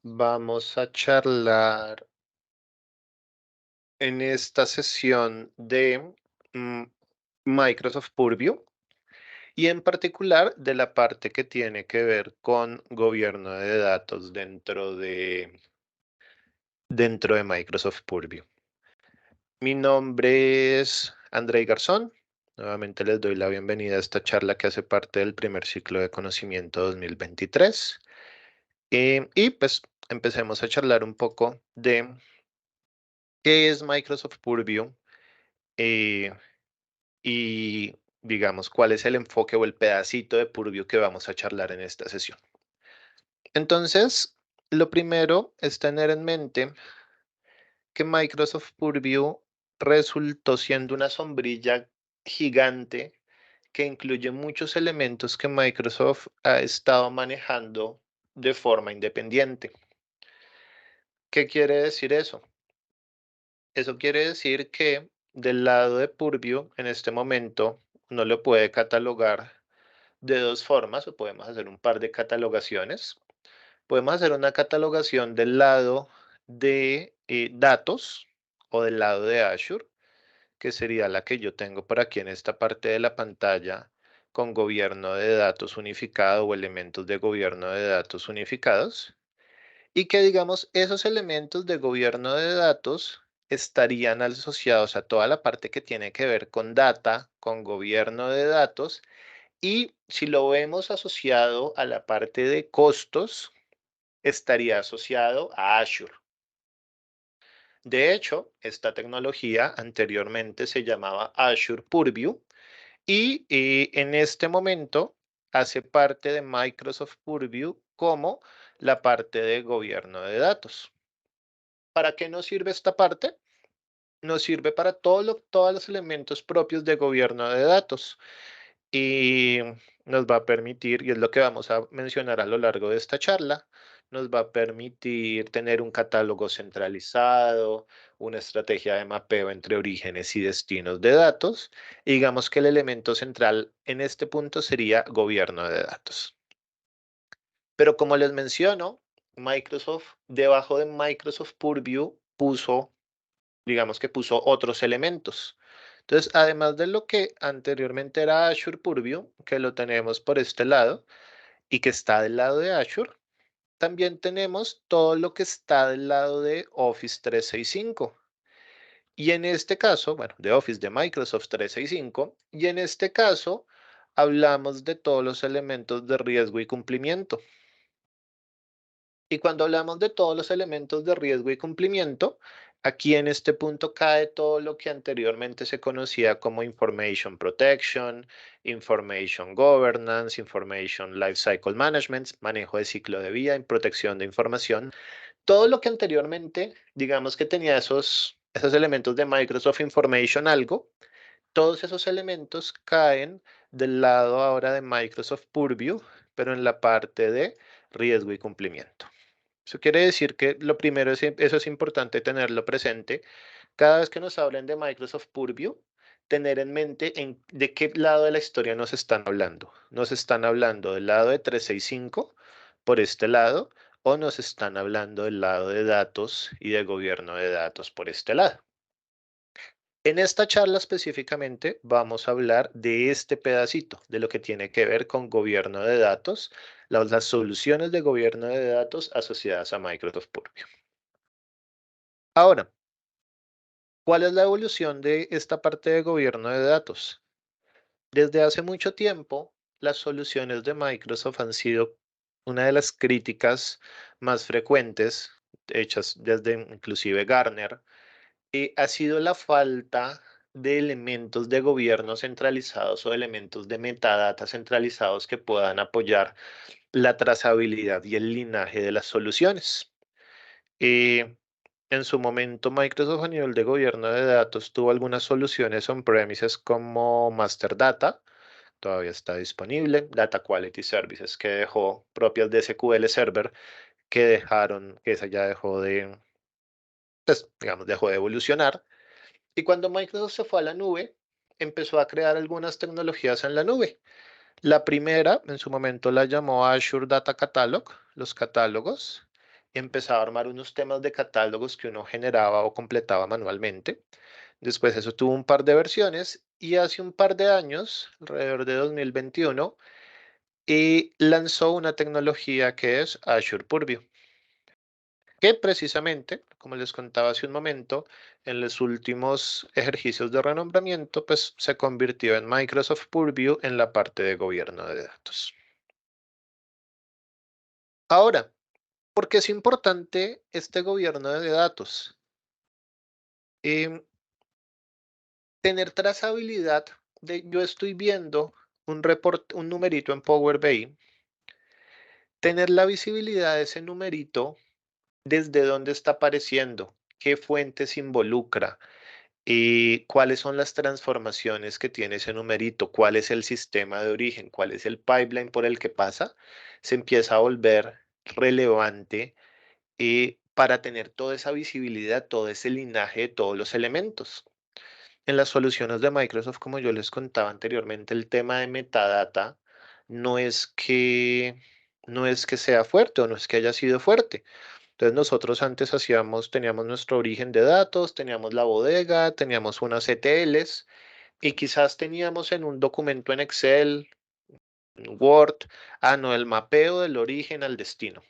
Vamos a charlar en esta sesión de mm, Microsoft Purview y en particular de la parte que tiene que ver con gobierno de datos dentro de Microsoft Purview. Mi nombre es Andrei Garzón. Nuevamente les doy la bienvenida a esta charla que hace parte del primer ciclo de conocimiento 2023. Y pues empecemos a charlar un poco de qué es Microsoft Purview eh, y digamos cuál es el enfoque o el pedacito de Purview que vamos a charlar en esta sesión. Entonces, lo primero es tener en mente que Microsoft Purview resultó siendo una sombrilla gigante que incluye muchos elementos que Microsoft ha estado manejando de forma independiente. ¿Qué quiere decir eso? Eso quiere decir que del lado de Purview, en este momento, uno lo puede catalogar de dos formas, o podemos hacer un par de catalogaciones. Podemos hacer una catalogación del lado de datos o del lado de Azure, que sería la que yo tengo por aquí en esta parte de la pantalla con gobierno de datos unificado o elementos de gobierno de datos unificados y que digamos esos elementos de gobierno de datos estarían asociados a toda la parte que tiene que ver con data, con gobierno de datos, y si lo vemos asociado a la parte de costos, estaría asociado a Azure. De hecho, esta tecnología anteriormente se llamaba Azure Purview y en este momento hace parte de Microsoft Purview como la parte de gobierno de datos. ¿Para qué nos sirve esta parte? Nos sirve para todos los elementos propios de gobierno de datos y nos va a permitir, y es lo que vamos a mencionar a lo largo de esta charla, nos va a permitir tener un catálogo centralizado, una estrategia de mapeo entre orígenes y destinos de datos. Y digamos que el elemento central en este punto sería gobierno de datos. Pero como les menciono, Microsoft, debajo de Microsoft Purview, digamos que puso otros elementos. Entonces, además de lo que anteriormente era Azure Purview, que lo tenemos por este lado y que está del lado de Azure, también tenemos todo lo que está del lado de Office 365. Y en este caso, bueno, de Office de Microsoft 365, y en este caso hablamos de todos los elementos de riesgo y cumplimiento. Y cuando hablamos de todos los elementos de riesgo y cumplimiento, aquí en este punto cae todo lo que anteriormente se conocía como Information Protection, Information Governance, Information Lifecycle Management, manejo de ciclo de vida y protección de información. Todo lo que anteriormente, digamos que tenía esos elementos de Microsoft Information algo, todos esos elementos caen del lado ahora de Microsoft Purview, pero en la parte de riesgo y cumplimiento. Eso quiere decir que lo primero es, eso es importante tenerlo presente. Cada vez que nos hablen de Microsoft Purview, tener en mente de qué lado de la historia nos están hablando. ¿Nos están hablando del lado de 365 por este lado o nos están hablando del lado de datos y de gobierno de datos por este lado? En esta charla específicamente vamos a hablar de este pedacito, de lo que tiene que ver con gobierno de datos, las soluciones de gobierno de datos asociadas a Microsoft Purview. Ahora, ¿cuál es la evolución de esta parte de gobierno de datos? Desde hace mucho tiempo, las soluciones de Microsoft han sido una de las críticas más frecuentes, hechas desde inclusive Gartner, ha sido la falta de elementos de gobierno centralizados o elementos de metadata centralizados que puedan apoyar la trazabilidad y el linaje de las soluciones. Eh, en su momento, Microsoft a nivel de gobierno de datos tuvo algunas soluciones on-premises como Master Data, todavía está disponible, Data Quality Services que dejó propias de SQL Server que dejaron, que esa ya dejó de, pues, digamos, dejó de evolucionar. Y cuando Microsoft se fue a la nube, empezó a crear algunas tecnologías en la nube. La primera, en su momento, la llamó Azure Data Catalog, los catálogos. empezaba a armar unos temas de catálogos que uno generaba o completaba manualmente. Después eso tuvo un par de versiones y hace un par de años, alrededor de 2021, y lanzó una tecnología que es Azure Purview, que precisamente, como les contaba hace un momento, en los últimos ejercicios de renombramiento, pues se convirtió en Microsoft Purview en la parte de gobierno de datos. Ahora, ¿por qué es importante este gobierno de datos? Em, Tener trazabilidad de yo estoy viendo un numerito en Power BI, tener la visibilidad de ese numerito, desde dónde está apareciendo, qué fuentes involucra, y cuáles son las transformaciones que tiene ese numerito, cuál es el sistema de origen, cuál es el pipeline por el que pasa, se empieza a volver relevante para tener toda esa visibilidad, todo ese linaje de todos los elementos. En las soluciones de Microsoft, como yo les contaba anteriormente, el tema de metadata no es que, no es que sea fuerte o no es que haya sido fuerte. Entonces nosotros antes teníamos nuestro origen de datos, teníamos la bodega, teníamos unas ETLs y quizás teníamos en un documento en Excel, en Word, no, el mapeo del origen al destino.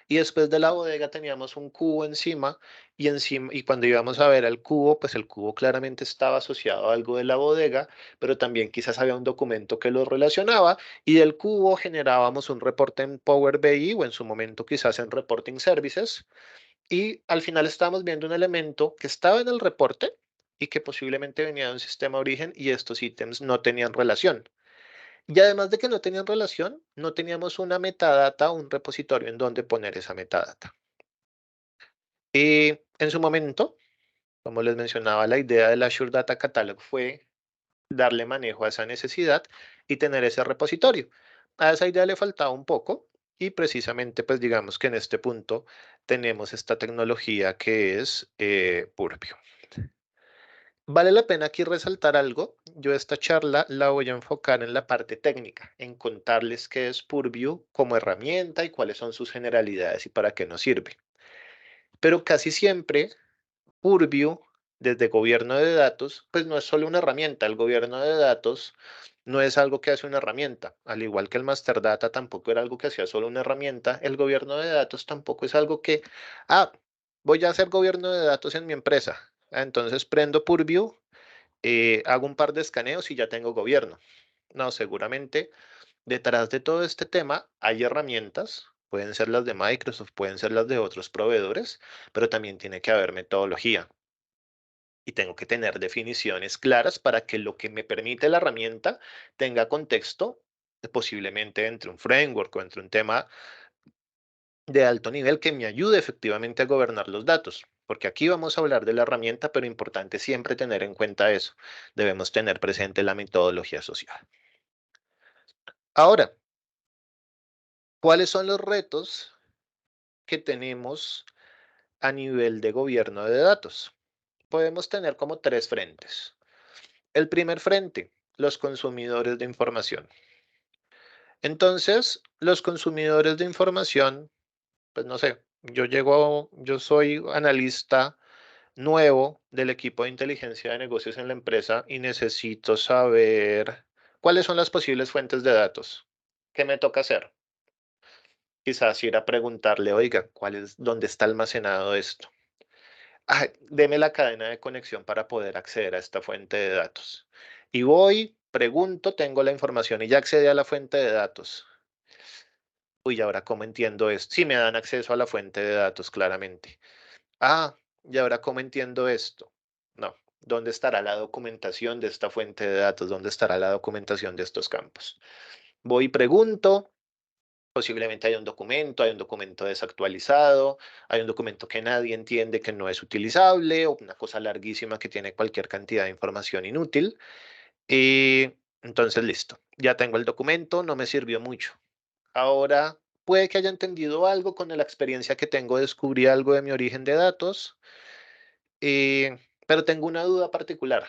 Y después de la bodega teníamos un cubo encima, y cuando íbamos a ver el cubo, pues el cubo claramente estaba asociado a algo de la bodega, pero también quizás había un documento que lo relacionaba y del cubo generábamos un reporte en Power BI o en su momento quizás en Reporting Services y al final estábamos viendo un elemento que estaba en el reporte y que posiblemente venía de un sistema de origen y estos ítems no tenían relación. Y además de que no tenían relación, no teníamos una metadata o un repositorio en donde poner esa metadata. Y en su momento, como les mencionaba, la idea del Azure Data Catalog fue darle manejo a esa necesidad y tener ese repositorio. A esa idea le faltaba un poco y precisamente pues digamos que en este punto tenemos esta tecnología que es Purview. Vale la pena aquí resaltar algo. Yo esta charla la voy a enfocar en la parte técnica, en contarles qué es Purview como herramienta y cuáles son sus generalidades y para qué nos sirve. Pero casi siempre Purview, desde gobierno de datos, pues no es solo una herramienta. El gobierno de datos no es algo que hace una herramienta. Al igual que el Master Data tampoco era algo que hacía solo una herramienta, el gobierno de datos tampoco es algo que, ah, voy a hacer gobierno de datos en mi empresa. Entonces prendo Purview, hago un par de escaneos y ya tengo gobierno. No, seguramente detrás de todo este tema hay herramientas, pueden ser las de Microsoft, pueden ser las de otros proveedores, pero también tiene que haber metodología y tengo que tener definiciones claras para que lo que me permite la herramienta tenga contexto, posiblemente entre un framework o entre un tema de alto nivel que me ayude efectivamente a gobernar los datos. Porque aquí vamos a hablar de la herramienta, pero importante siempre tener en cuenta eso. Debemos tener presente la metodología social. Ahora, ¿cuáles son los retos que tenemos a nivel de gobierno de datos? Podemos tener como tres frentes. El primer frente, los consumidores de información. Entonces, los consumidores de información, pues no sé, yo soy analista nuevo del equipo de inteligencia de negocios en la empresa y necesito saber cuáles son las posibles fuentes de datos. ¿Qué me toca hacer? Quizás ir a preguntarle, oiga, dónde está almacenado esto? Deme la cadena de conexión para poder acceder a esta fuente de datos. Y voy, pregunto, tengo la información y ya accedí a la fuente de datos. Uy, ahora cómo entiendo esto. Sí, me dan acceso a la fuente de datos, claramente. Y ahora cómo entiendo esto. No, ¿dónde estará la documentación de esta fuente de datos? ¿Dónde estará la documentación de estos campos? Voy y pregunto. Posiblemente hay un documento desactualizado, hay un documento que nadie entiende que no es utilizable o una cosa larguísima que tiene cualquier cantidad de información inútil. Y entonces, listo, ya tengo el documento, no me sirvió mucho. Ahora, puede que haya entendido algo con la experiencia que tengo, descubrí algo de mi origen de datos, eh, pero tengo una duda particular.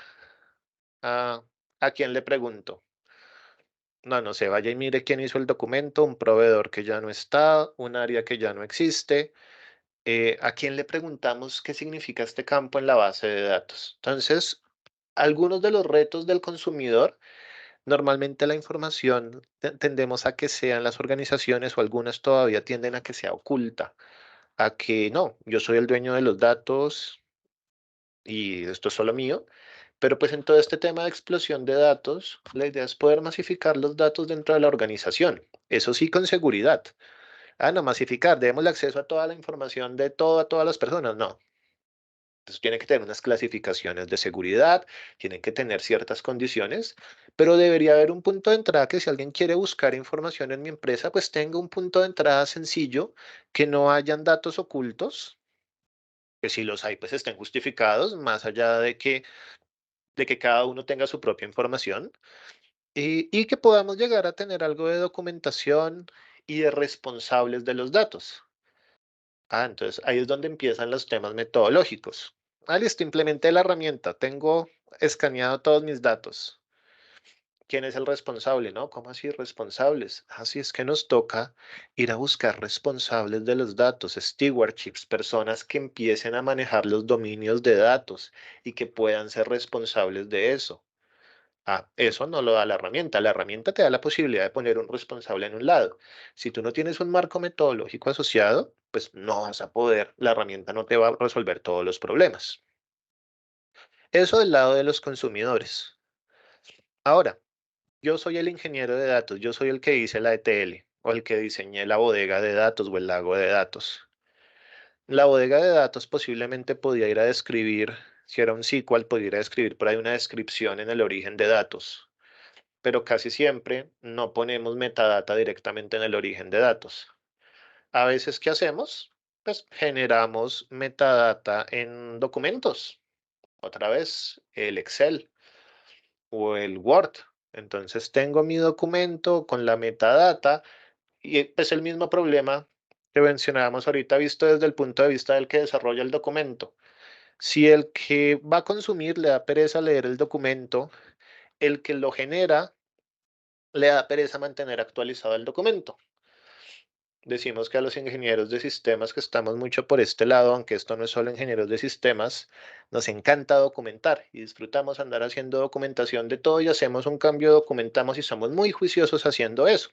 ¿A, a quién le pregunto? No, no sé, vaya y mire quién hizo el documento, un proveedor que ya no está, un área que ya no existe. ¿A quién le preguntamos qué significa este campo en la base de datos? Entonces, algunos de los retos del consumidor, normalmente la información tendemos a que sean las organizaciones o algunas todavía tienden a que sea oculta, a que no, yo soy el dueño de los datos y esto es solo mío. Pero pues en todo este tema de explosión de datos, la idea es poder masificar los datos dentro de la organización. Eso sí, con seguridad. Ah, no, masificar, demos acceso a toda la información de a todas las personas. No. Entonces tiene que tener unas clasificaciones de seguridad, tienen que tener ciertas condiciones, pero debería haber un punto de entrada que si alguien quiere buscar información en mi empresa, pues tenga un punto de entrada sencillo, que no hayan datos ocultos, que si los hay, pues estén justificados, más allá de que cada uno tenga su propia información. Y que podamos llegar a tener algo de documentación y de responsables de los datos. Ah, entonces ahí es donde empiezan los temas metodológicos. Ah, listo, implementé la herramienta, tengo escaneado todos mis datos. ¿Quién es el responsable? ¿No? ¿Cómo así responsables? Así es que nos toca ir a buscar responsables de los datos, stewardships, personas que empiecen a manejar los dominios de datos y que puedan ser responsables de eso. Ah, eso no lo da la herramienta. La herramienta te da la posibilidad de poner un responsable en un lado. Si tú no tienes un marco metodológico asociado, pues no vas a poder, la herramienta no te va a resolver todos los problemas. Eso del lado de los consumidores. Ahora, yo soy el ingeniero de datos, yo soy el que hice la ETL o el que diseñé la bodega de datos o el lago de datos. La bodega de datos posiblemente podía ir a describir, si era un SQL, podía ir a describir por ahí una descripción en el origen de datos, pero casi siempre no ponemos metadata directamente en el origen de datos. A veces, ¿qué hacemos? Pues generamos metadata en documentos. Otra vez, el Excel o el Word. Entonces tengo mi documento con la metadata y es el mismo problema que mencionábamos ahorita visto desde el punto de vista del que desarrolla el documento. Si el que va a consumir le da pereza leer el documento, el que lo genera le da pereza mantener actualizado el documento. Decimos que a los ingenieros de sistemas que estamos mucho por este lado, aunque esto no es solo ingenieros de sistemas, nos encanta documentar y disfrutamos andar haciendo documentación de todo y hacemos un cambio, documentamos y somos muy juiciosos haciendo eso.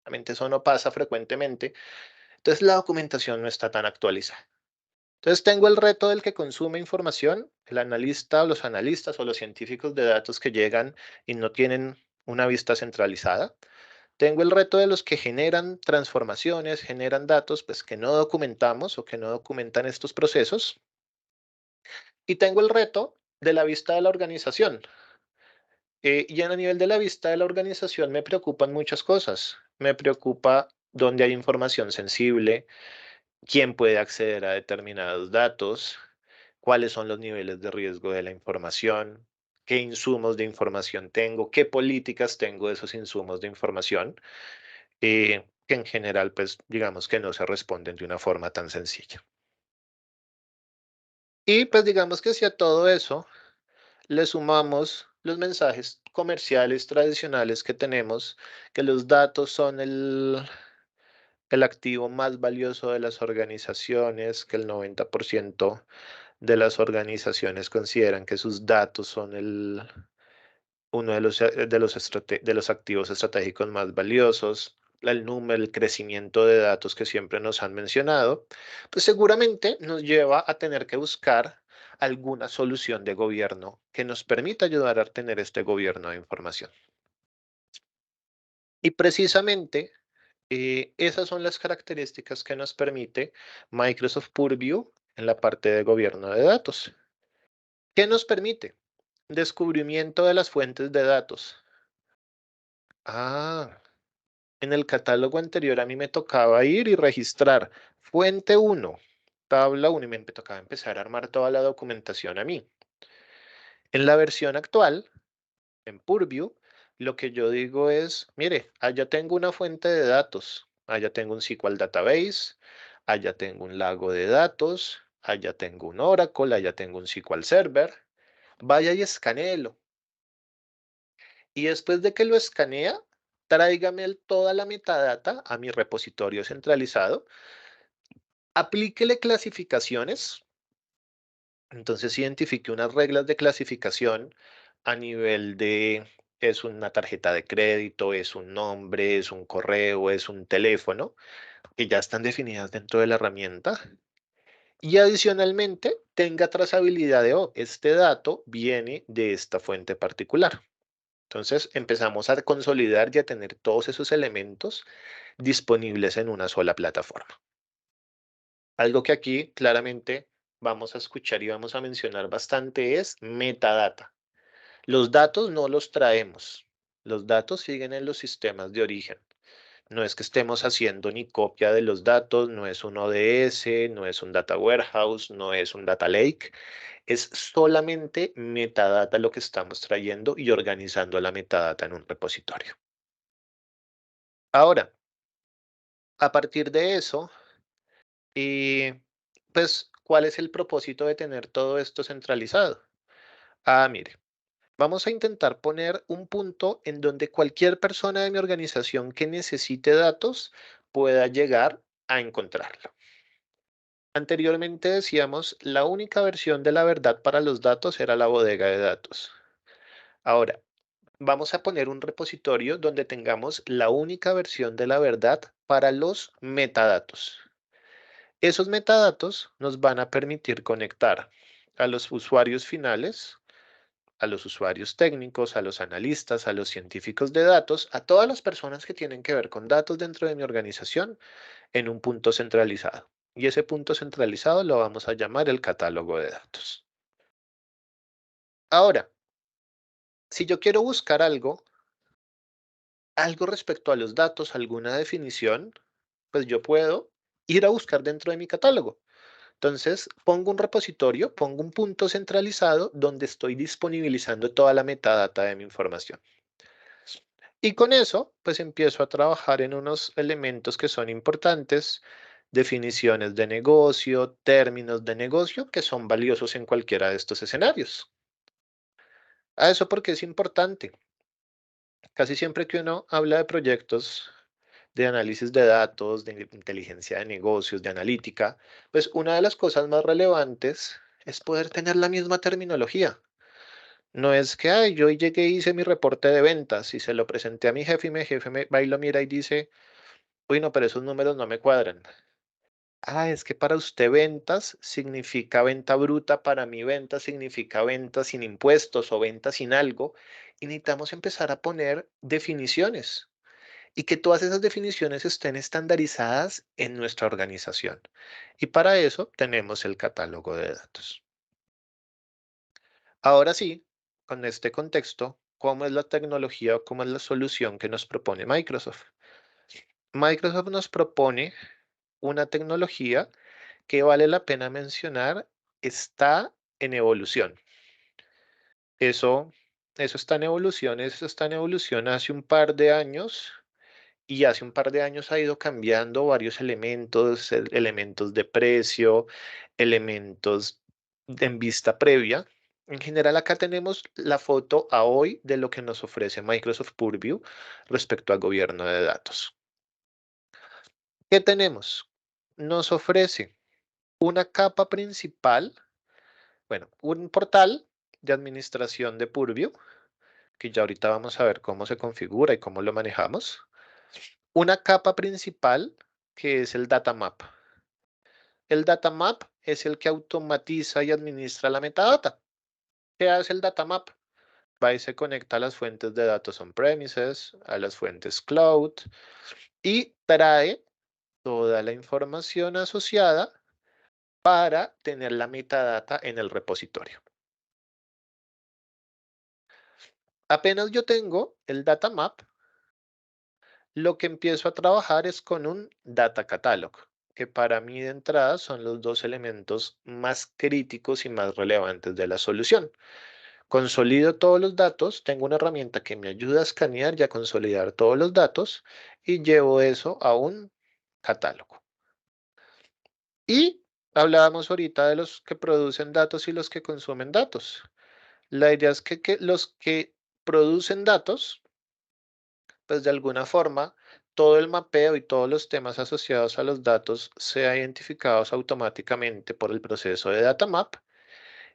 Realmente eso no pasa frecuentemente. Entonces la documentación no está tan actualizada. Entonces tengo el reto del que consume información, el analista o los analistas o los científicos de datos que llegan y no tienen una vista centralizada. Tengo el reto de los que generan transformaciones, generan datos, pues que no documentamos o que no documentan estos procesos. Y tengo el reto de la vista de la organización. Y a nivel de la vista de la organización me preocupan muchas cosas. Me preocupa dónde hay información sensible, quién puede acceder a determinados datos, cuáles son los niveles de riesgo de la información, qué insumos de información tengo, qué políticas tengo de esos insumos de información. Que en general, pues digamos que no se responden de una forma tan sencilla. Y pues digamos que si a todo eso le sumamos los mensajes comerciales tradicionales que tenemos, que los datos son el activo más valioso de las organizaciones, que el 90% de las organizaciones consideran que sus datos son uno de los activos estratégicos más valiosos, el número, el crecimiento de datos que siempre nos han mencionado, pues seguramente nos lleva a tener que buscar alguna solución de gobierno que nos permita ayudar a tener este gobierno de información. Y precisamente esas son las características que nos permite Microsoft Purview en la parte de gobierno de datos. ¿Qué nos permite? Descubrimiento de las fuentes de datos. Ah, en el catálogo anterior a mí me tocaba ir y registrar fuente uno, tabla uno y me tocaba empezar a armar toda la documentación a mí. En la versión actual, en Purview, lo que yo digo es, mire, allá tengo una fuente de datos, allá tengo un SQL database, allá tengo un lago de datos, allá tengo un Oracle, allá tengo un SQL Server, vaya y escanéelo. Y después de que lo escanea, tráigame toda la metadata a mi repositorio centralizado, aplíquele clasificaciones, entonces identifique unas reglas de clasificación a nivel de es una tarjeta de crédito, es un nombre, es un correo, es un teléfono, que ya están definidas dentro de la herramienta. Y adicionalmente, tenga trazabilidad de, oh, este dato viene de esta fuente particular. Entonces, empezamos a consolidar y a tener todos esos elementos disponibles en una sola plataforma. Algo que aquí claramente vamos a escuchar y vamos a mencionar bastante es metadata. Los datos no los traemos. Los datos siguen en los sistemas de origen. No es que estemos haciendo ni copia de los datos, no es un ODS, no es un data warehouse, no es un data lake. Es solamente metadata lo que estamos trayendo y organizando la metadata en un repositorio. Ahora, a partir de eso, pues, ¿cuál es el propósito de tener todo esto centralizado? Mire, vamos a intentar poner un punto en donde cualquier persona de mi organización que necesite datos pueda llegar a encontrarlo. Anteriormente decíamos, la única versión de la verdad para los datos era la bodega de datos. Ahora, vamos a poner un repositorio donde tengamos la única versión de la verdad para los metadatos. Esos metadatos nos van a permitir conectar a los usuarios finales, a los usuarios técnicos, a los analistas, a los científicos de datos, a todas las personas que tienen que ver con datos dentro de mi organización en un punto centralizado. Y ese punto centralizado lo vamos a llamar el catálogo de datos. Ahora, si yo quiero buscar algo respecto a los datos, alguna definición, pues yo puedo ir a buscar dentro de mi catálogo. Entonces, pongo un repositorio, pongo un punto centralizado donde estoy disponibilizando toda la metadata de mi información. Y con eso, pues empiezo a trabajar en unos elementos que son importantes, definiciones de negocio, términos de negocio, que son valiosos en cualquiera de estos escenarios. A eso porque es importante. Casi siempre que uno habla de proyectos de análisis de datos, de inteligencia de negocios, de analítica, pues una de las cosas más relevantes es poder tener la misma terminología. No es que, ay, yo llegué y hice mi reporte de ventas y se lo presenté a mi jefe me va y lo mira y dice, uy, no, pero esos números no me cuadran. Es que para usted ventas significa venta bruta, para mí venta significa venta sin impuestos o venta sin algo, y necesitamos empezar a poner definiciones y que todas esas definiciones estén estandarizadas en nuestra organización. Y para eso tenemos el catálogo de datos. Ahora sí, con este contexto, ¿cómo es la tecnología o cómo es la solución que nos propone Microsoft? Microsoft nos propone una tecnología que vale la pena mencionar, está en evolución. Eso, eso está en evolución hace un par de años y hace un par de años ha ido cambiando varios elementos, elementos de precio, elementos en vista previa. En general, acá tenemos la foto a hoy de lo que nos ofrece Microsoft Purview respecto al gobierno de datos. ¿Qué tenemos? Nos ofrece una capa principal, bueno, un portal de administración de Purview, que ya ahorita vamos a ver cómo se configura y cómo lo manejamos. Una capa principal que es el data map. El data map es el que automatiza y administra la metadata. ¿Qué hace el data map? Va y se conecta a las fuentes de datos on-premises, a las fuentes cloud y trae toda la información asociada para tener la metadata en el repositorio. Apenas yo tengo el data map, lo que empiezo a trabajar es con un data catalog, que para mí de entrada son los dos elementos más críticos y más relevantes de la solución. Consolido todos los datos, tengo una herramienta que me ayuda a escanear y a consolidar todos los datos y llevo eso a un catálogo. Y hablábamos ahorita de los que producen datos y los que consumen datos. La idea es que los que producen datos pues de alguna forma todo el mapeo y todos los temas asociados a los datos sean identificados automáticamente por el proceso de data map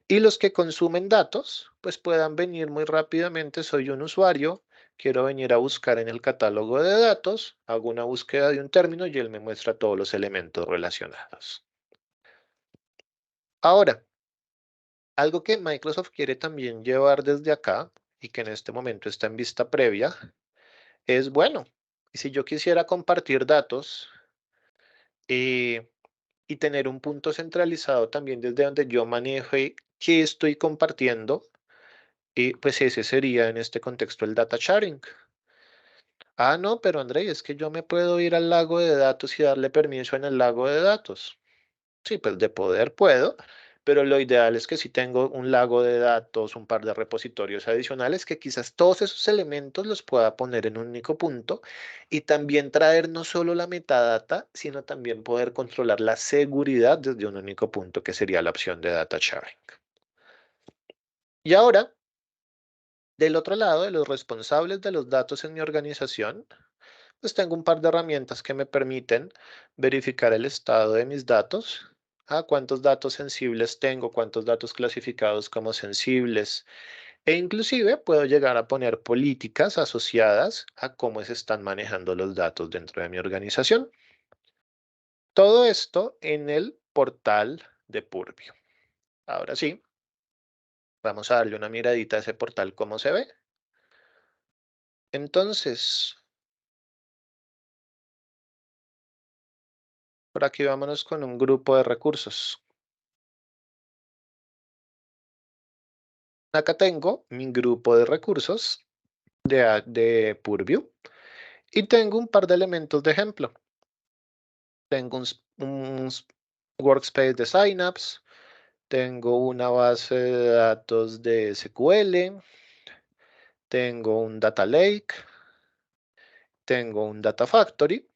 y los que consumen datos pues puedan venir muy rápidamente. Soy un usuario, quiero venir a buscar en el catálogo de datos, hago una búsqueda de un término y él me muestra todos los elementos relacionados. Ahora, algo que Microsoft quiere también llevar desde acá y que en este momento está en vista previa es, bueno, y si yo quisiera compartir datos eh, y tener un punto centralizado también desde donde yo maneje qué estoy compartiendo, pues ese sería en este contexto el data sharing. Ah, no, pero André, es que yo me puedo ir al lago de datos y darle permiso en el lago de datos. Sí, pues de poder puedo, pero lo ideal es que si tengo un lago de datos, un par de repositorios adicionales, que quizás todos esos elementos los pueda poner en un único punto y también traer no solo la metadata, sino también poder controlar la seguridad desde un único punto, que sería la opción de data sharing. Y ahora, del otro lado, de los responsables de los datos en mi organización, pues tengo un par de herramientas que me permiten verificar el estado de mis datos, cuántos datos sensibles tengo, cuántos datos clasificados como sensibles, e inclusive puedo llegar a poner políticas asociadas a cómo se están manejando los datos dentro de mi organización. Todo esto en el portal de Purview. Ahora sí, vamos a darle una miradita a ese portal, cómo se ve. Entonces, por aquí vámonos con un grupo de recursos. Acá tengo mi grupo de recursos de Purview y tengo un par de elementos de ejemplo. Tengo un workspace de Synapse, tengo una base de datos de SQL, tengo un data lake, tengo un data factory,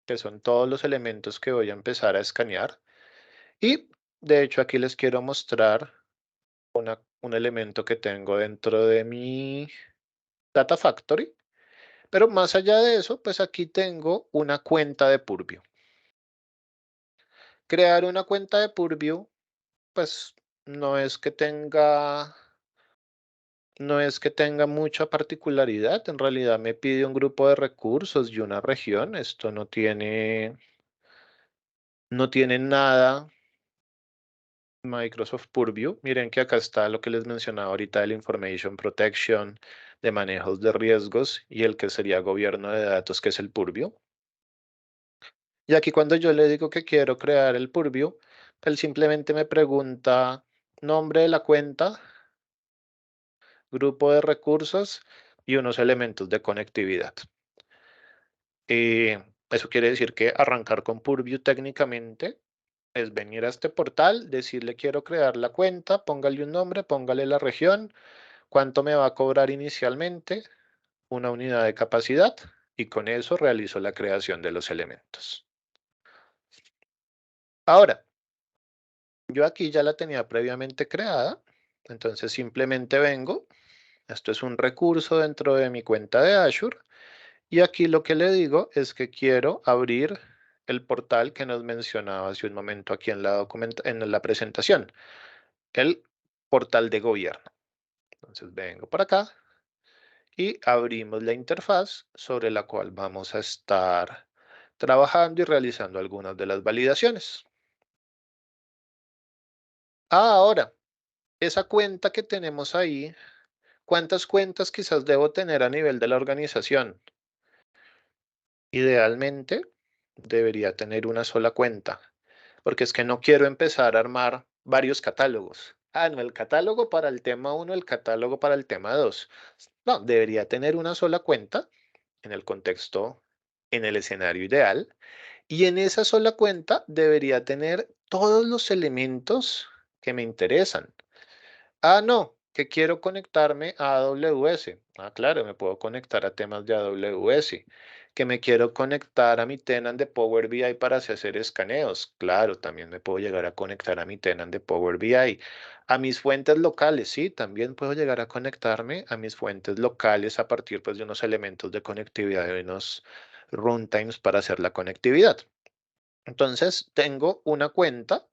que son todos los elementos que voy a empezar a escanear. Y de hecho aquí les quiero mostrar un elemento que tengo dentro de mi data factory. Pero más allá de eso, pues aquí tengo una cuenta de Purview. Crear una cuenta de Purview, pues no es que tenga, no es que tenga mucha particularidad. En realidad me pide un grupo de recursos y una región. Esto no tiene nada Microsoft Purview. Miren que acá está lo que les mencionaba ahorita del Information Protection, de manejos de riesgos y el que sería gobierno de datos, que es el Purview. Y aquí cuando yo le digo que quiero crear el Purview, él simplemente me pregunta nombre de la cuenta, grupo de recursos y unos elementos de conectividad. Eso quiere decir que arrancar con Purview técnicamente es venir a este portal, decirle quiero crear la cuenta, póngale un nombre, póngale la región, cuánto me va a cobrar inicialmente, una unidad de capacidad y con eso realizo la creación de los elementos. Ahora, yo aquí ya la tenía previamente creada, entonces simplemente vengo, esto es un recurso dentro de mi cuenta de Azure, y aquí lo que le digo es que quiero abrir el portal que nos mencionaba hace un momento aquí en la presentación, el portal de gobierno. Entonces vengo por acá y abrimos la interfaz sobre la cual vamos a estar trabajando y realizando algunas de las validaciones. Ahora, esa cuenta que tenemos ahí, ¿cuántas cuentas quizás debo tener a nivel de la organización? Idealmente, debería tener una sola cuenta, porque es que no quiero empezar a armar varios catálogos. Ah, no, el catálogo para el tema uno, el catálogo para el tema 2. No, debería tener una sola cuenta en el contexto, en el escenario ideal, y en esa sola cuenta debería tener todos los elementos que me interesan. Ah, no, que quiero conectarme a AWS. Ah, claro, me puedo conectar a temas de AWS. Que me quiero conectar a mi tenant de Power BI para hacer escaneos. Claro, también me puedo llegar a conectar a mi tenant de Power BI. A mis fuentes locales, sí, también puedo llegar a conectarme a mis fuentes locales a partir pues, de unos elementos de conectividad, de unos runtimes para hacer la conectividad. Entonces, tengo una cuenta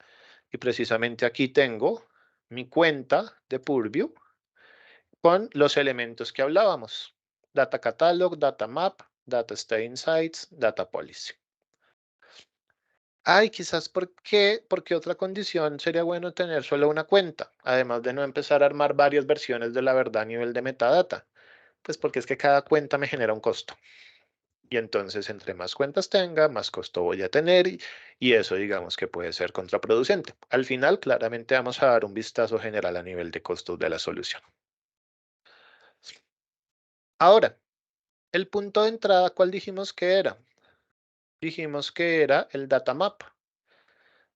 y precisamente aquí tengo mi cuenta de Purview con los elementos que hablábamos. Data Catalog, Data Map, Data State Insights, Data Policy. Ay, quizás porque otra condición sería bueno tener solo una cuenta, además de no empezar a armar varias versiones de la verdad a nivel de metadata. Pues porque es que cada cuenta me genera un costo. Y entonces, entre más cuentas tenga, más costo voy a tener y eso digamos que puede ser contraproducente. Al final, claramente vamos a dar un vistazo general a nivel de costos de la solución. Ahora, el punto de entrada, ¿cuál dijimos que era? Dijimos que era el data map.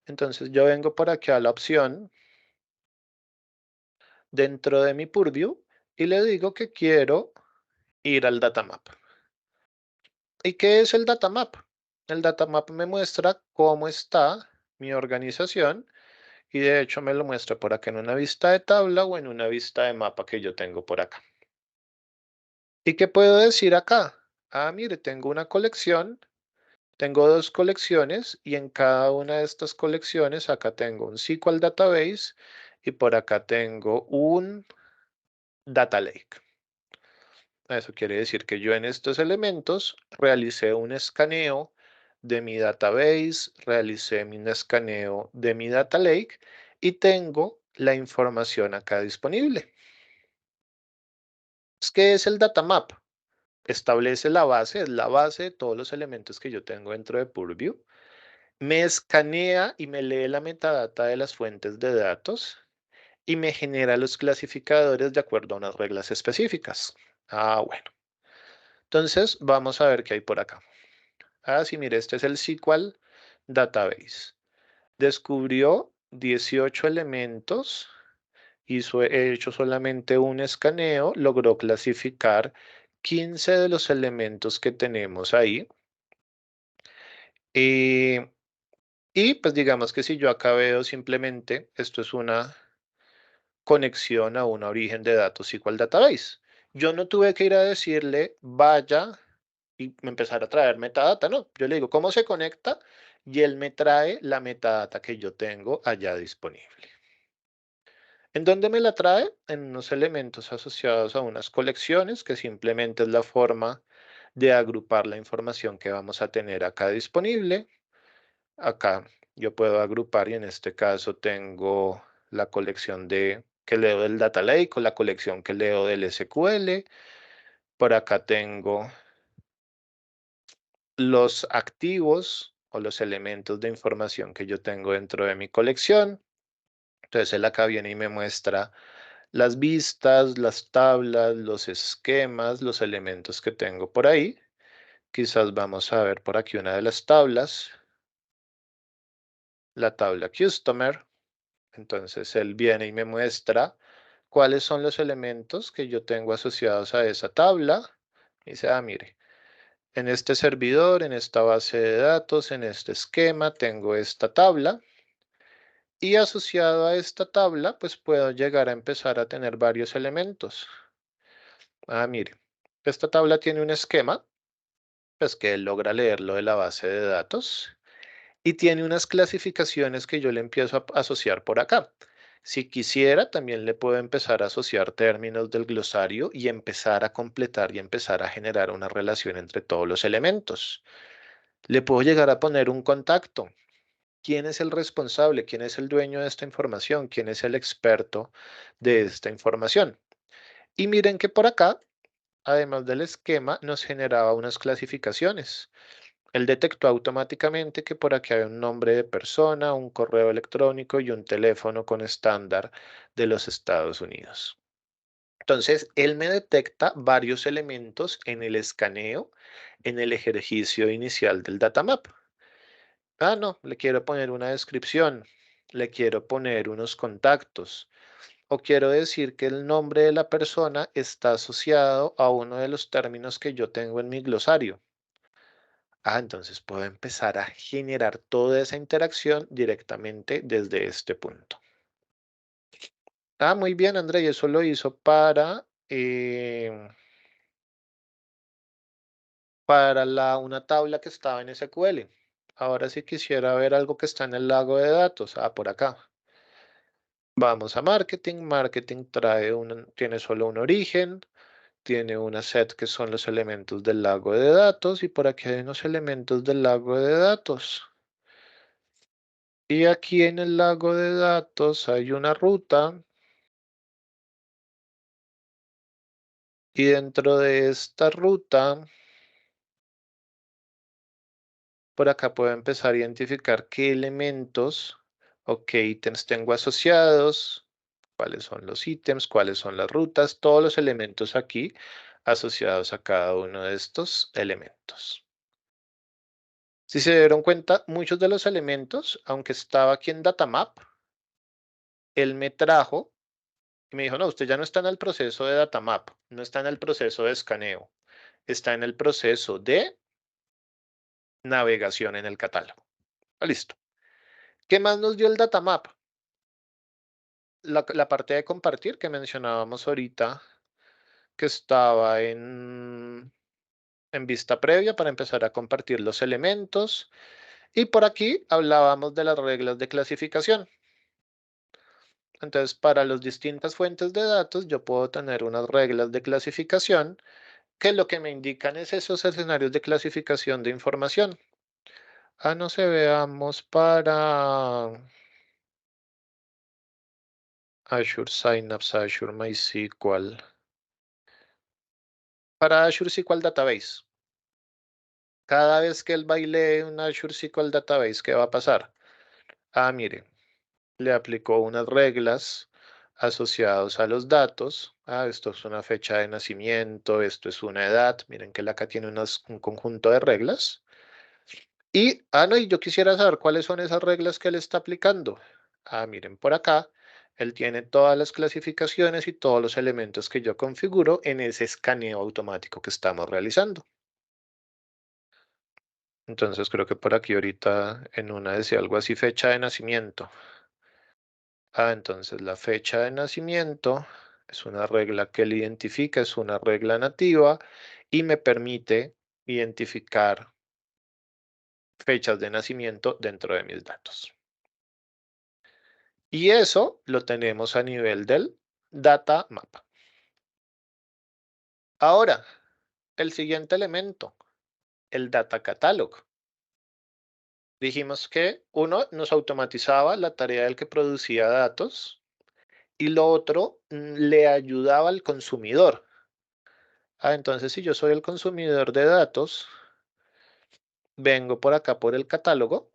Entonces yo vengo por aquí a la opción dentro de mi Purview y le digo que quiero ir al data map. ¿Y qué es el data map? El data map me muestra cómo está mi organización y de hecho me lo muestra por acá en una vista de tabla o en una vista de mapa que yo tengo por acá. ¿Y qué puedo decir acá? Ah, mire, tengo una colección. Tengo dos colecciones y en cada una de estas colecciones acá tengo un SQL Database y por acá tengo un Data Lake. Eso quiere decir que yo en estos elementos realicé un escaneo de mi database, realicé un escaneo de mi Data Lake y tengo la información acá disponible. ¿Qué es el Data Map? Establece la base, es la base de todos los elementos que yo tengo dentro de Purview. Me escanea y me lee la metadata de las fuentes de datos y me genera los clasificadores de acuerdo a unas reglas específicas. Ah, bueno. Entonces, vamos a ver qué hay por acá. Ah, sí, mire, este es el SQL Database. Descubrió 18 elementos, he hecho solamente un escaneo, logró clasificar 15 de los elementos que tenemos ahí. Y pues digamos que si yo acá veo simplemente, esto es una conexión a un origen de datos SQL Database. Yo no tuve que ir a decirle, vaya y me empezar a traer metadata, no. Yo le digo, ¿cómo se conecta? Y él me trae la metadata que yo tengo allá disponible. ¿En dónde me la trae? En unos elementos asociados a unas colecciones, que simplemente es la forma de agrupar la información que vamos a tener acá disponible. Acá yo puedo agrupar y en este caso tengo la colección que leo del Data Lake o la colección que leo del SQL. Por acá tengo los activos o los elementos de información que yo tengo dentro de mi colección. Entonces él acá viene y me muestra las vistas, las tablas, los esquemas, los elementos que tengo por ahí. Quizás vamos a ver por aquí una de las tablas, la tabla Customer. Entonces él viene y me muestra cuáles son los elementos que yo tengo asociados a esa tabla. Y dice, ah, mire, en este servidor, en esta base de datos, en este esquema, tengo esta tabla. Y asociado a esta tabla, pues puedo llegar a empezar a tener varios elementos. Ah, mire, esta tabla tiene un esquema, pues que él logra leerlo de la base de datos. Y tiene unas clasificaciones que yo le empiezo a asociar por acá. Si quisiera, también le puedo empezar a asociar términos del glosario y empezar a completar y empezar a generar una relación entre todos los elementos. Le puedo llegar a poner un contacto. ¿Quién es el responsable? ¿Quién es el dueño de esta información? ¿Quién es el experto de esta información? Y miren que por acá, además del esquema, nos generaba unas clasificaciones. Él detectó automáticamente que por aquí había un nombre de persona, un correo electrónico y un teléfono con estándar de los Estados Unidos. Entonces, él me detecta varios elementos en el escaneo, en el ejercicio inicial del datamap. Ah, no, le quiero poner una descripción, le quiero poner unos contactos, o quiero decir que el nombre de la persona está asociado a uno de los términos que yo tengo en mi glosario. Entonces puedo empezar a generar toda esa interacción directamente desde este punto. Muy bien, André, y eso lo hizo para una tabla que estaba en SQL. Ahora si quisiera ver algo que está en el lago de datos, por acá. Vamos a marketing. Marketing tiene solo un origen, tiene una set que son los elementos del lago de datos y por aquí hay unos elementos del lago de datos. Y aquí en el lago de datos hay una ruta y dentro de esta ruta, por acá puedo empezar a identificar qué elementos o qué ítems tengo asociados, cuáles son los ítems, cuáles son las rutas, todos los elementos aquí asociados a cada uno de estos elementos. Si se dieron cuenta, muchos de los elementos, aunque estaba aquí en Datamap, él me trajo y me dijo, no, usted ya no está en el proceso de Datamap, no está en el proceso de escaneo, está en el proceso de navegación en el catálogo. Listo. ¿Qué más nos dio el Datamap? La parte de compartir que mencionábamos ahorita, que estaba en vista previa para empezar a compartir los elementos. Y por aquí hablábamos de las reglas de clasificación. Entonces, para las distintas fuentes de datos, yo puedo tener unas reglas de clasificación que lo que me indican es esos escenarios de clasificación de información. No sé, veamos para Azure Synapse, Azure MySQL. Para Azure SQL Database. Cada vez que él baile un Azure SQL Database, ¿qué va a pasar? Mire, le aplicó unas reglas asociadas a los datos. Esto es una fecha de nacimiento, esto es una edad. Miren que él acá tiene un conjunto de reglas. Y, no, y yo quisiera saber cuáles son esas reglas que él está aplicando. Miren por acá, él tiene todas las clasificaciones y todos los elementos que yo configuro en ese escaneo automático que estamos realizando. Entonces creo que por aquí ahorita en una decía algo así, fecha de nacimiento. Entonces la fecha de nacimiento es una regla que él identifica, es una regla nativa y me permite identificar fechas de nacimiento dentro de mis datos. Y eso lo tenemos a nivel del data map. Ahora, el siguiente elemento, el data catalog. Dijimos que uno nos automatizaba la tarea del que producía datos y lo otro le ayudaba al consumidor. Entonces, si yo soy el consumidor de datos, vengo por acá por el catálogo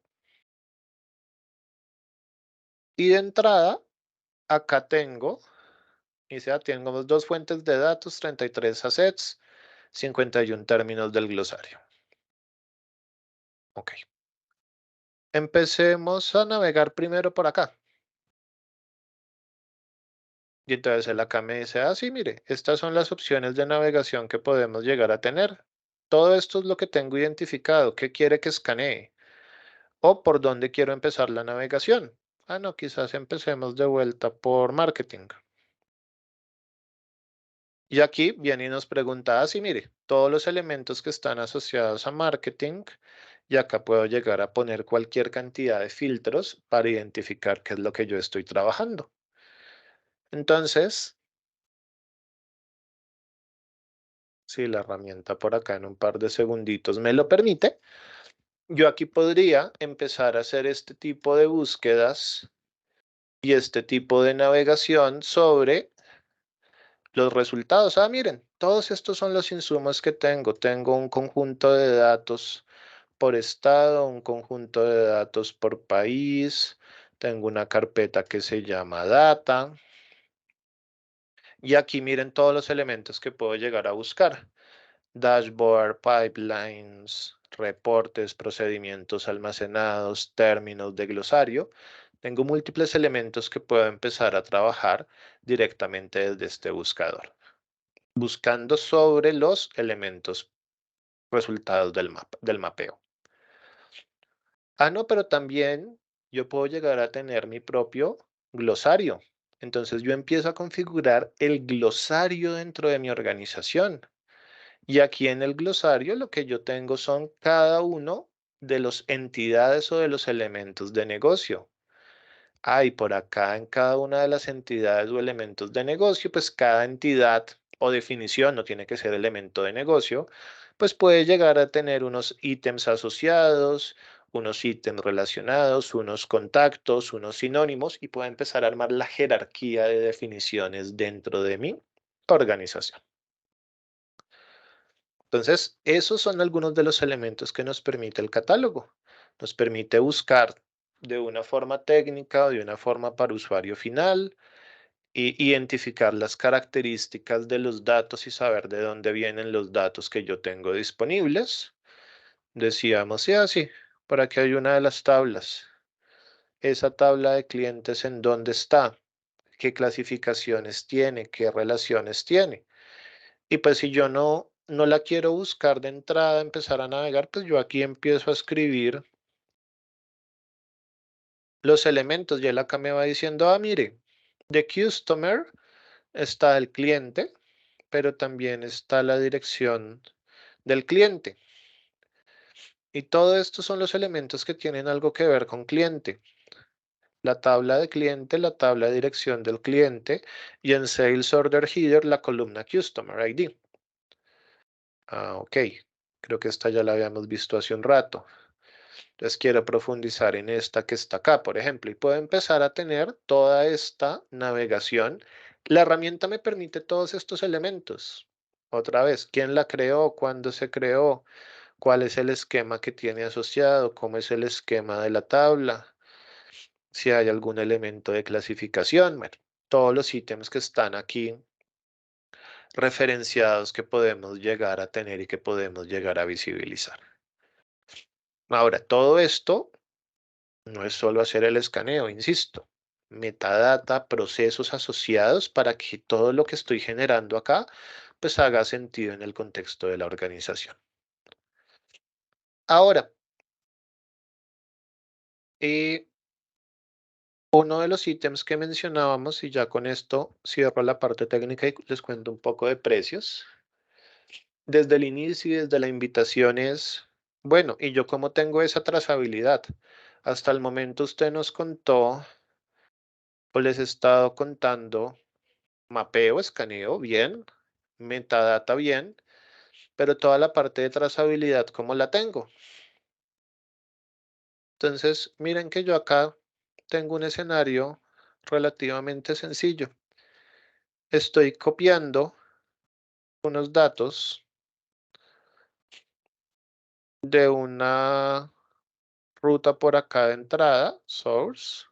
y de entrada, acá tengo, tengo dos fuentes de datos, 33 assets, 51 términos del glosario. Ok. Empecemos a navegar primero por acá. Y entonces él acá me dice, sí, mire, estas son las opciones de navegación que podemos llegar a tener. Todo esto es lo que tengo identificado. ¿Qué quiere que escanee? ¿O por dónde quiero empezar la navegación? No, quizás empecemos de vuelta por marketing. Y aquí viene y nos pregunta, sí, mire, todos los elementos que están asociados a marketing, y acá puedo llegar a poner cualquier cantidad de filtros para identificar qué es lo que yo estoy trabajando. Entonces, si la herramienta por acá en un par de segunditos me lo permite, yo aquí podría empezar a hacer este tipo de búsquedas y este tipo de navegación sobre los resultados. Miren, todos estos son los insumos que tengo. Tengo un conjunto de datos por estado, un conjunto de datos por país. Tengo una carpeta que se llama data. Y aquí miren todos los elementos que puedo llegar a buscar. Dashboard, pipelines, reportes, procedimientos almacenados, términos de glosario. Tengo múltiples elementos que puedo empezar a trabajar directamente desde este buscador, buscando sobre los elementos resultados del mapeo. Ah, no, pero también yo puedo llegar a tener mi propio glosario. Entonces yo empiezo a configurar el glosario dentro de mi organización. Y aquí en el glosario lo que yo tengo son cada uno de las entidades o de los elementos de negocio. Ah, y por acá en cada una de las entidades o elementos de negocio, pues cada entidad o definición, no tiene que ser elemento de negocio, pues puede llegar a tener unos ítems asociados, unos ítems relacionados, unos contactos, unos sinónimos y puede empezar a armar la jerarquía de definiciones dentro de mi organización. Entonces, esos son algunos de los elementos que nos permite el catálogo. Nos permite buscar de una forma técnica o de una forma para usuario final, y identificar las características de los datos y saber de dónde vienen los datos que yo tengo disponibles. Decíamos, sí, así, por aquí hay una de las tablas. Esa tabla de clientes, ¿en dónde está? ¿Qué clasificaciones tiene? ¿Qué relaciones tiene? Y pues si yo no la quiero buscar de entrada, empezar a navegar, pues yo aquí empiezo a escribir los elementos y él acá me va diciendo, ah, mire, de customer está el cliente, pero también está la dirección del cliente. Y todo esto son los elementos que tienen algo que ver con cliente. La tabla de cliente, la tabla de dirección del cliente y en Sales Order Header la columna Customer ID. Ah, ok. Creo que esta ya la habíamos visto hace un rato. Entonces quiero profundizar en esta que está acá, por ejemplo, y puedo empezar a tener toda esta navegación. La herramienta me permite todos estos elementos. Otra vez, ¿quién la creó? ¿Cuándo se creó? ¿Cuál es el esquema que tiene asociado? ¿Cómo es el esquema de la tabla? Si hay algún elemento de clasificación. Bueno, todos los ítems que están aquí referenciados que podemos llegar a tener y que podemos llegar a visibilizar. Ahora, todo esto no es solo hacer el escaneo, insisto. Metadata, procesos asociados para que todo lo que estoy generando acá pues haga sentido en el contexto de la organización. Ahora, eh, uno de los ítems que mencionábamos, y ya con esto cierro la parte técnica y les cuento un poco de precios. Desde el inicio y desde la invitación es, bueno, ¿y yo cómo tengo esa trazabilidad? Hasta el momento usted nos contó o les he estado contando mapeo, escaneo, bien, metadata, bien, pero toda la parte de trazabilidad, ¿cómo la tengo? Entonces, miren que yo acá tengo un escenario relativamente sencillo. Estoy copiando unos datos de una ruta por acá de entrada, source,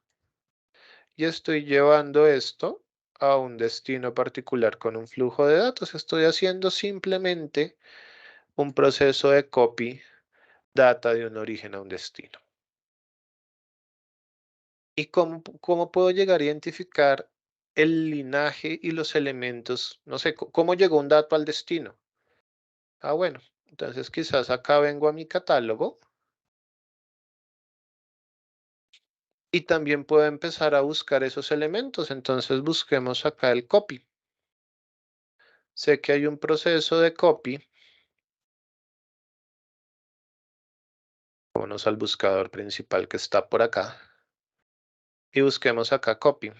y estoy llevando esto a un destino particular con un flujo de datos. Estoy haciendo simplemente un proceso de copy data de un origen a un destino. ¿Y cómo puedo llegar a identificar el linaje y los elementos? No sé, ¿cómo llegó un dato al destino? Ah, bueno, entonces quizás acá vengo a mi catálogo y también puedo empezar a buscar esos elementos. Entonces busquemos acá el copy. Sé que hay un proceso de copy. Vámonos al buscador principal que está por acá y busquemos acá copy.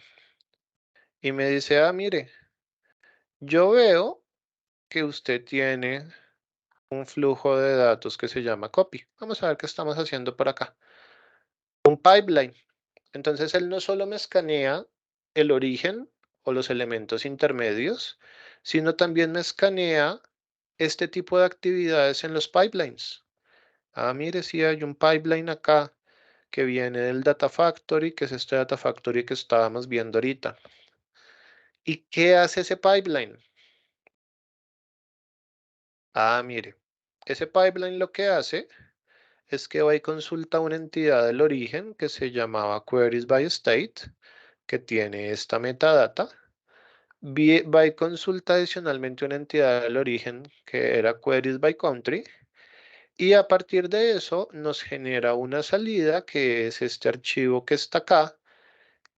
Y me dice, ah, mire, yo veo que usted tiene un flujo de datos que se llama copy. Vamos a ver qué estamos haciendo por acá. Un pipeline. Entonces él no solo me escanea el origen o los elementos intermedios, sino también me escanea este tipo de actividades en los pipelines. Ah, mire, sí hay un pipeline acá que viene del Data Factory, que es este Data Factory que estábamos viendo ahorita. ¿Y qué hace ese pipeline? Ah, mire, ese pipeline lo que hace es que va y consulta una entidad del origen que se llamaba Queries by State, que tiene esta metadata. Va y consulta adicionalmente una entidad del origen que era Queries by Country Y a partir de eso nos genera una salida que es este archivo que está acá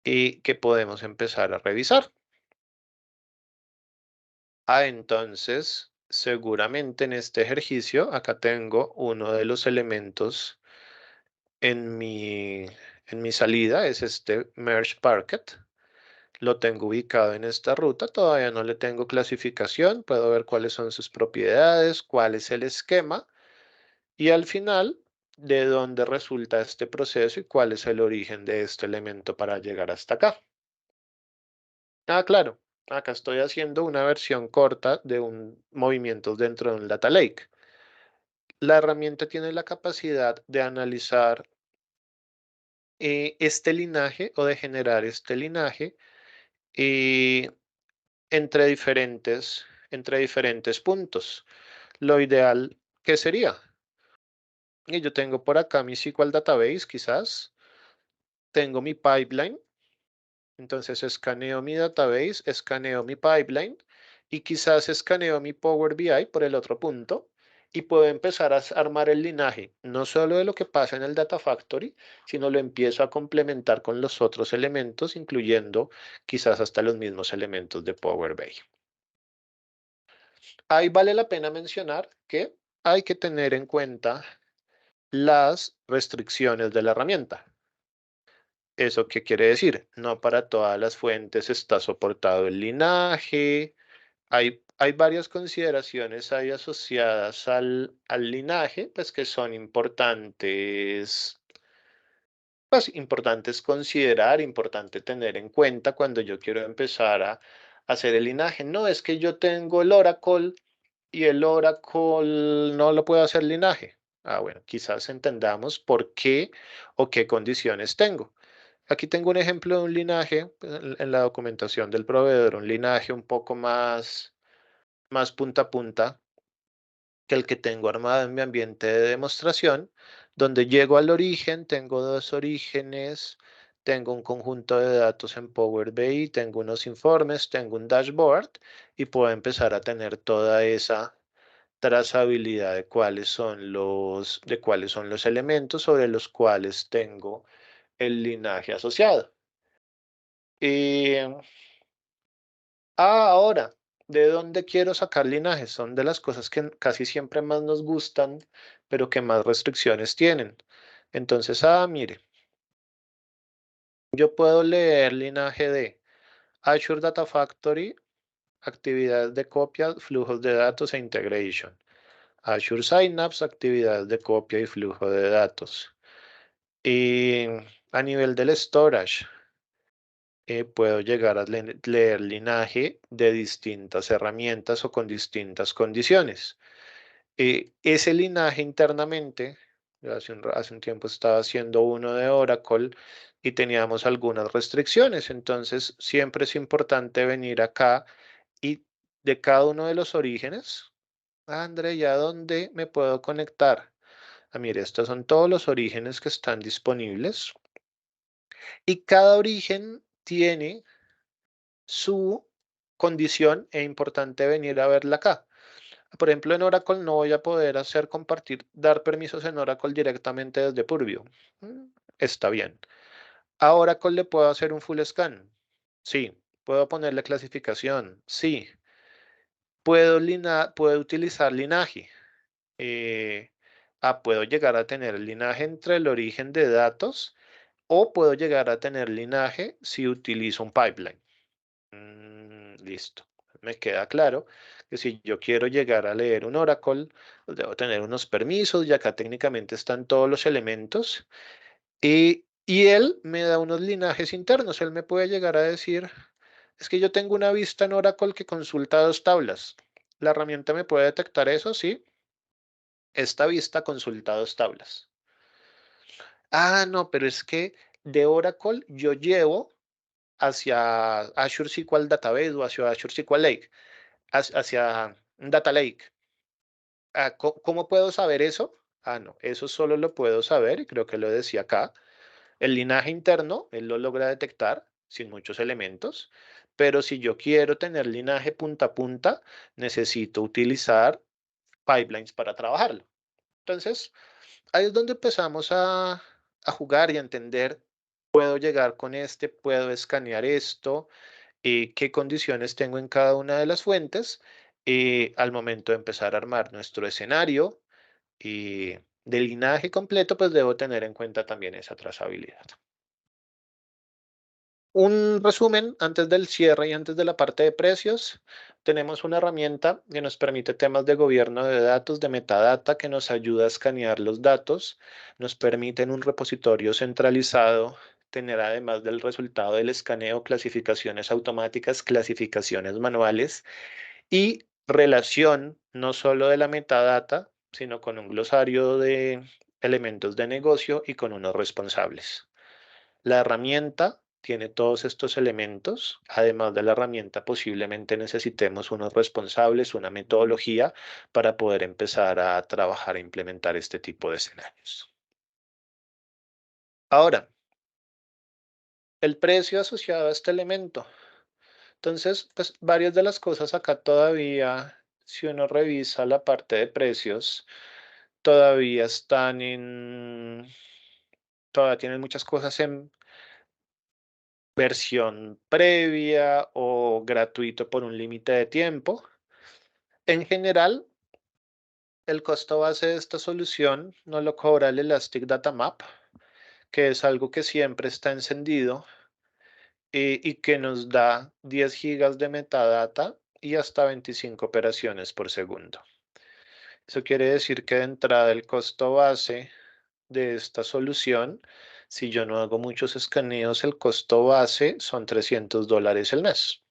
y que podemos empezar a revisar. Entonces, seguramente en este ejercicio, acá tengo uno de los elementos en mi salida, es este merge parquet. Lo tengo ubicado en esta ruta, todavía no le tengo clasificación, puedo ver cuáles son sus propiedades, cuál es el esquema y al final de dónde resulta este proceso y cuál es el origen de este elemento para llegar hasta acá. Claro, acá estoy haciendo una versión corta de un movimiento dentro de un data lake. La herramienta tiene la capacidad de analizar este linaje o de generar este linaje eh, entre diferentes puntos. Lo ideal, ¿qué sería? Y yo tengo por acá mi SQL Database, quizás. Tengo mi pipeline. Entonces escaneo mi database, escaneo mi pipeline y quizás escaneo mi Power BI por el otro punto y puedo empezar a armar el linaje, no solo de lo que pasa en el Data Factory, sino lo empiezo a complementar con los otros elementos, incluyendo quizás hasta los mismos elementos de Power BI. Ahí vale la pena mencionar que hay que tener en cuenta las restricciones de la herramienta. ¿Eso qué quiere decir? No para todas las fuentes está soportado el linaje. Hay varias consideraciones ahí asociadas al linaje, pues que son importantes considerar, importante tener en cuenta cuando yo quiero empezar a hacer el linaje. No es que yo tengo el Oracle y el Oracle no lo puedo hacer linaje. Bueno, quizás entendamos por qué o qué condiciones tengo. Aquí tengo un ejemplo de un linaje pues, en la documentación del proveedor, un linaje un poco más punta a punta que el que tengo armado en mi ambiente de demostración, donde llego al origen, tengo dos orígenes, tengo un conjunto de datos en Power BI, tengo unos informes, tengo un dashboard y puedo empezar a tener toda esa trazabilidad de cuáles son los elementos sobre los cuales tengo el linaje asociado. Y ahora, ¿de dónde quiero sacar linajes? Son de las cosas que casi siempre más nos gustan, pero que más restricciones tienen. Entonces, mire, yo puedo leer linaje de Azure Data Factory, actividades de copia, flujos de datos e integration. Azure Synapse, actividades de copia y flujo de datos. Y a nivel del storage, puedo llegar a leer linaje de distintas herramientas o con distintas condiciones. Ese linaje internamente, hace un tiempo estaba haciendo uno de Oracle y teníamos algunas restricciones, entonces siempre es importante venir acá y de cada uno de los orígenes, André, ¿ya dónde me puedo conectar? Mire, estos son todos los orígenes que están disponibles y cada origen tiene su condición e importante venir a verla acá. Por ejemplo, en Oracle no voy a poder dar permisos en Oracle directamente desde Purview. Está bien. ¿A Oracle le puedo hacer un full scan? Sí. ¿Puedo ponerle clasificación? Sí. ¿Puedo utilizar linaje? Eh, puedo llegar a tener linaje entre el origen de datos o puedo llegar a tener linaje si utilizo un pipeline. Listo. Me queda claro que si yo quiero llegar a leer un Oracle, pues debo tener unos permisos y acá técnicamente están todos los elementos. Y él me da unos linajes internos. Él me puede llegar a decir, es que yo tengo una vista en Oracle que consulta dos tablas. La herramienta me puede detectar eso, sí. Esta vista consulta dos tablas. No, pero es que de Oracle yo llevo hacia Azure SQL Database o hacia Azure SQL Lake. Hacia un data lake. ¿Cómo puedo saber eso? No, eso solo lo puedo saber, y creo que lo decía acá. El linaje interno, él lo logra detectar sin muchos elementos, pero si yo quiero tener linaje punta a punta, necesito utilizar pipelines para trabajarlo. Entonces, ahí es donde empezamos a jugar y a entender, puedo llegar con este, puedo escanear esto, qué condiciones tengo en cada una de las fuentes, al momento de empezar a armar nuestro escenario y de linaje completo, pues debo tener en cuenta también esa trazabilidad. Un resumen antes del cierre y antes de la parte de precios. Tenemos una herramienta que nos permite temas de gobierno de datos, de metadata, que nos ayuda a escanear los datos. Nos permite en un repositorio centralizado tener, además del resultado del escaneo, clasificaciones automáticas, clasificaciones manuales y relación no solo de la metadata, sino con un glosario de elementos de negocio y con unos responsables. La herramienta tiene todos estos elementos. Además de la herramienta, posiblemente necesitemos unos responsables, una metodología para poder empezar a trabajar e implementar este tipo de escenarios. Ahora, el precio asociado a este elemento. Entonces, pues varias de las cosas acá todavía, si uno revisa la parte de precios, todavía están todavía tienen muchas cosas en versión previa o gratuito por un límite de tiempo. En general, el costo base de esta solución nos lo cobra el Elastic Data Map, que es algo que siempre está encendido y que nos da 10 gigas de metadata y hasta 25 operaciones por segundo. Eso quiere decir que de entrada el costo base de esta solución, si yo no hago muchos escaneos, el costo base son $300 el mes.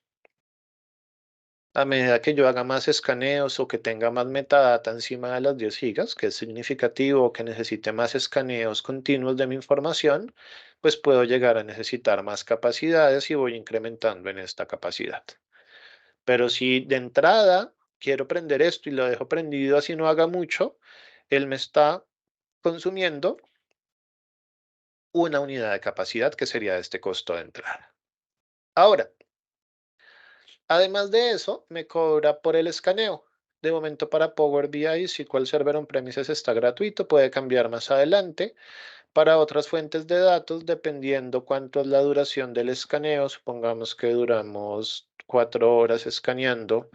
A medida que yo haga más escaneos o que tenga más metadata encima de las 10 gigas, que es significativo, o que necesite más escaneos continuos de mi información, pues puedo llegar a necesitar más capacidades y voy incrementando en esta capacidad. Pero si de entrada quiero prender esto y lo dejo prendido así no haga mucho, él me está consumiendo una unidad de capacidad que sería este costo de entrada. Ahora, además de eso, me cobra por el escaneo. De momento para Power BI, SQL Server On-Premises está gratuito, puede cambiar más adelante. Para otras fuentes de datos, dependiendo cuánto es la duración del escaneo, supongamos que duramos 4 horas escaneando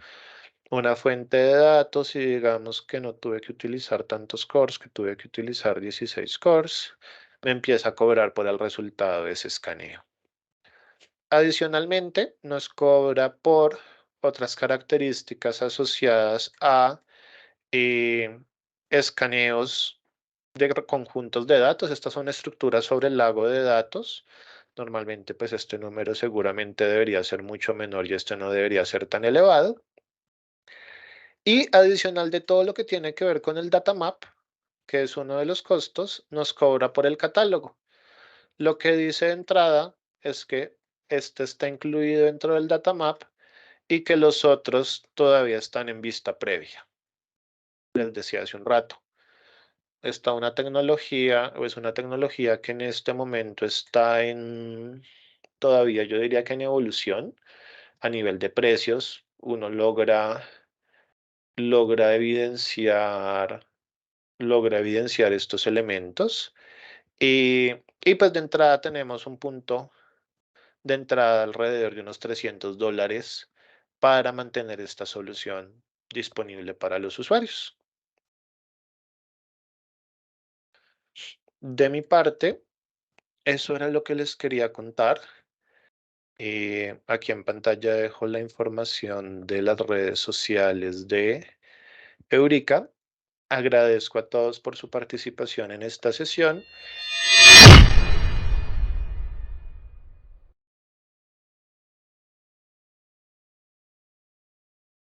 una fuente de datos y digamos que no tuve que utilizar tantos cores, que tuve que utilizar 16 cores, me empieza a cobrar por el resultado de ese escaneo. Adicionalmente, nos cobra por otras características asociadas a eh, escaneos de conjuntos de datos. Estas son estructuras sobre el lago de datos. Normalmente, pues este número seguramente debería ser mucho menor y este no debería ser tan elevado. Y adicional de todo lo que tiene que ver con el data map, que es uno de los costos, nos cobra por el catálogo. Lo que dice de entrada es que este está incluido dentro del data map y que los otros todavía están en vista previa. Les decía hace un rato, está una tecnología, o es una tecnología que en este momento está todavía yo diría que en evolución a nivel de precios. Uno logra evidenciar, logra evidenciar estos elementos y pues de entrada tenemos un punto de entrada alrededor de unos $300 para mantener esta solución disponible para los usuarios. De mi parte, eso era lo que les quería contar. Aquí en pantalla dejo la información de las redes sociales de Eurica. Agradezco a todos por su participación en esta sesión